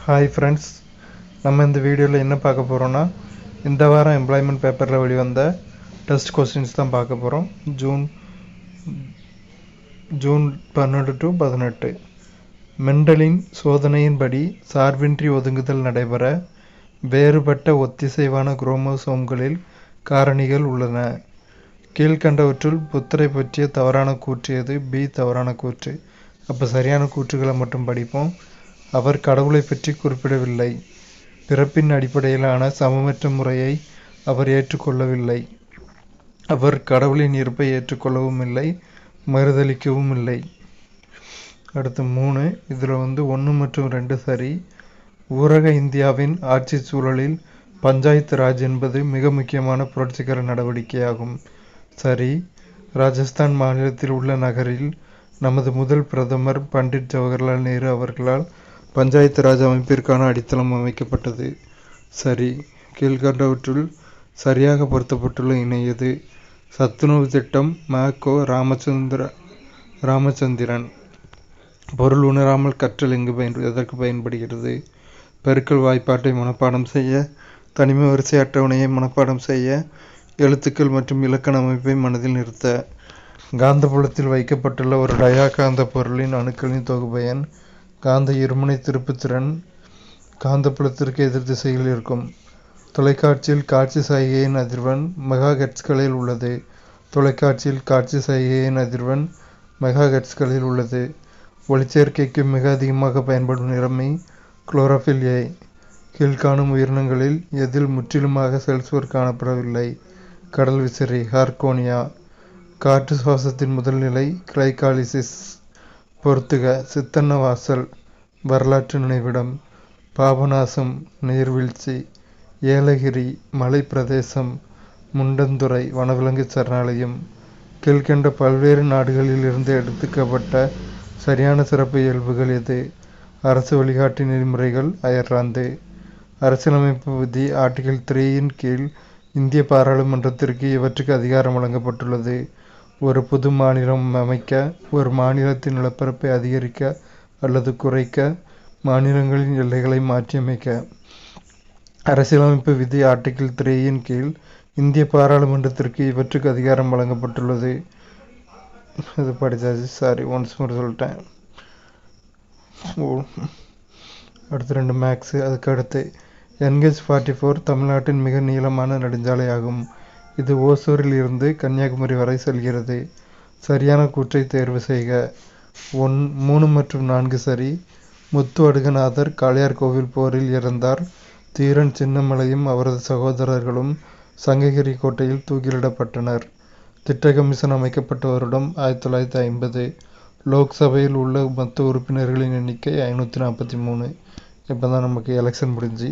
Hi friends, நம்ம இந்த வீடியோவில் என்ன பார்க்க போகிறோன்னா, இந்த வாரம் எம்ப்ளாய்மெண்ட் பேப்பரில் வெளிவந்த டெஸ்ட் கொஸ்டின்ஸ் தான் பார்க்க போகிறோம். June 12 to 18. மெண்டலின் சோதனையின்படி சார்பின்றி ஒதுங்குதல் நடைபெற வேறுபட்ட ஒத்திசைவான குரோமோசோம்களில் காரணிகள் உள்ளன. கீழ்கண்டவற்றுள் புத்தரை பற்றிய தவறான கூற்று எது? பி தவறான கூற்று. அப்போ சரியான கூற்றுகளை மட்டும் படிப்போம். அவர் கடவுளை பற்றி குறிப்பிடவில்லை. பிறப்பின் அடிப்படையிலான சமமற்ற முறையை அவர் ஏற்றுக்கொள்ளவில்லை. அவர் கடவுளின் இருப்பை ஏற்றுக்கொள்ளவும் இல்லை, மறுதளிக்கவும் இல்லை. அடுத்து 3, இதில் 1 மற்றும் 2 சரி. ஊரக இந்தியாவின் ஆட்சி சூழலில் பஞ்சாயத்து ராஜ் என்பது மிக முக்கியமான புரட்சிகர நடவடிக்கையாகும். சரி. ராஜஸ்தான் மாநிலத்தில் உள்ள நகரில் நமது முதல் பிரதமர் பண்டிட் ஜவஹர்லால் நேரு அவர்களால் பஞ்சாயத்து ராஜ் அமைப்பிற்கான அடித்தளம் அமைக்கப்பட்டது. சரி. கீழ்கண்டவற்றுள் சரியாக பொருத்தப்பட்டுள்ள இணை எது? சத்துணவு திட்டம். ம.கோ. ராமச்சந்திரன். பொருள் உணராமல் கற்றல் எதற்கு பயன்படுகிறது? பெருக்கல் வாய்ப்பாட்டை மனப்பாடம் செய்ய, தனிமை வரிசை அட்டவணையை மனப்பாடம் செய்ய, எழுத்துக்கள் மற்றும் இலக்கண அமைப்பை மனதில் நிறுத்த. காந்தப்புலத்தில் வைக்கப்பட்டுள்ள ஒரு டயா காந்த பொருளின் அணுக்களின் தொகுபயன். காந்த இருமுனை திருப்புத்திறன் காந்தப்புலத்திற்கு எதிர் திசையில் இருக்கும். தொலைக்காட்சியில் காட்சி சைகையின் அதிர்வெண் மெகாஹெர்ட்ஸ்களில் உள்ளது. தொலைக்காட்சியில் காட்சி சைகையின் அதிர்வெண் மெகாஹெர்ட்ஸ்களில் உள்ளது. ஒளிச்சேர்க்கைக்கு மிக அதிகமாக பயன்படும் நிறமி குளோரோஃபில் ஏ. கீழ்காணும் உயிரினங்களில் எதில் முற்றிலுமாக செல்சுவர் காணப்படவில்லை? கடல் விசிறி ஹார்கோனியா. காற்று சுவாசத்தின் முதல் நிலை கிளைகாலிசிஸ். பொறுத்துக. சித்தன்னவாசல் வரலாற்று நினைவிடம். பாபநாசம் நீர்வீழ்ச்சி. ஏலகிரி மலை பிரதேசம். முண்டந்துறை வனவிலங்கு சரணாலயம். கீழ்கண்ட பல்வேறு நாடுகளில் இருந்து எடுத்துக்கப்பட்ட சரியான சிறப்பு இயல்புகள் எது? அரசு வழிகாட்டு நெறிமுறைகள் அயர்லாந்து. அரசியலமைப்பு விதி ஆர்டிகிள் 3 கீழ் இந்திய பாராளுமன்றத்திற்கு இவற்றுக்கு அதிகாரம் வழங்கப்பட்டுள்ளது. ஒரு புது மாநிலம் அமைக்க, ஒரு மாநிலத்தின் நிலப்பரப்பை அதிகரிக்க அல்லது குறைக்க, மாநிலங்களின் எல்லைகளை மாற்றியமைக்க. அரசியலமைப்பு விதி ஆர்டிகிள் 3 கீழ் இந்திய பாராளுமன்றத்திற்கு இவற்றுக்கு அதிகாரம் வழங்கப்பட்டுள்ளது. இது படித்தாச்சு. ஒன்ஸ் மோர் சொல்லிட்டேன். அடுத்து 2 மேக்ஸு. அதுக்கு அடுத்து NH-44 தமிழ்நாட்டின் மிக நீளமான நெடுஞ்சாலையாகும். இது ஓசூரில் இருந்து கன்னியாகுமரி வரை செல்கிறது. சரியான கூற்றை தேர்வு செய்க. 3 மற்றும் 4 சரி. முத்து அடுகநாதர் காளையார்கோவில் போரில் இறந்தார். தீரன் சின்னமலையும் அவரது சகோதரர்களும் சங்ககிரி கோட்டையில் தூக்கிலிடப்பட்டனர். திட்ட கமிஷன் அமைக்கப்பட்ட வருடம் 1950. லோக்சபையில் உள்ள மொத்த உறுப்பினர்களின் எண்ணிக்கை 543. இப்போ தான் நமக்கு எலெக்ஷன் முடிஞ்சு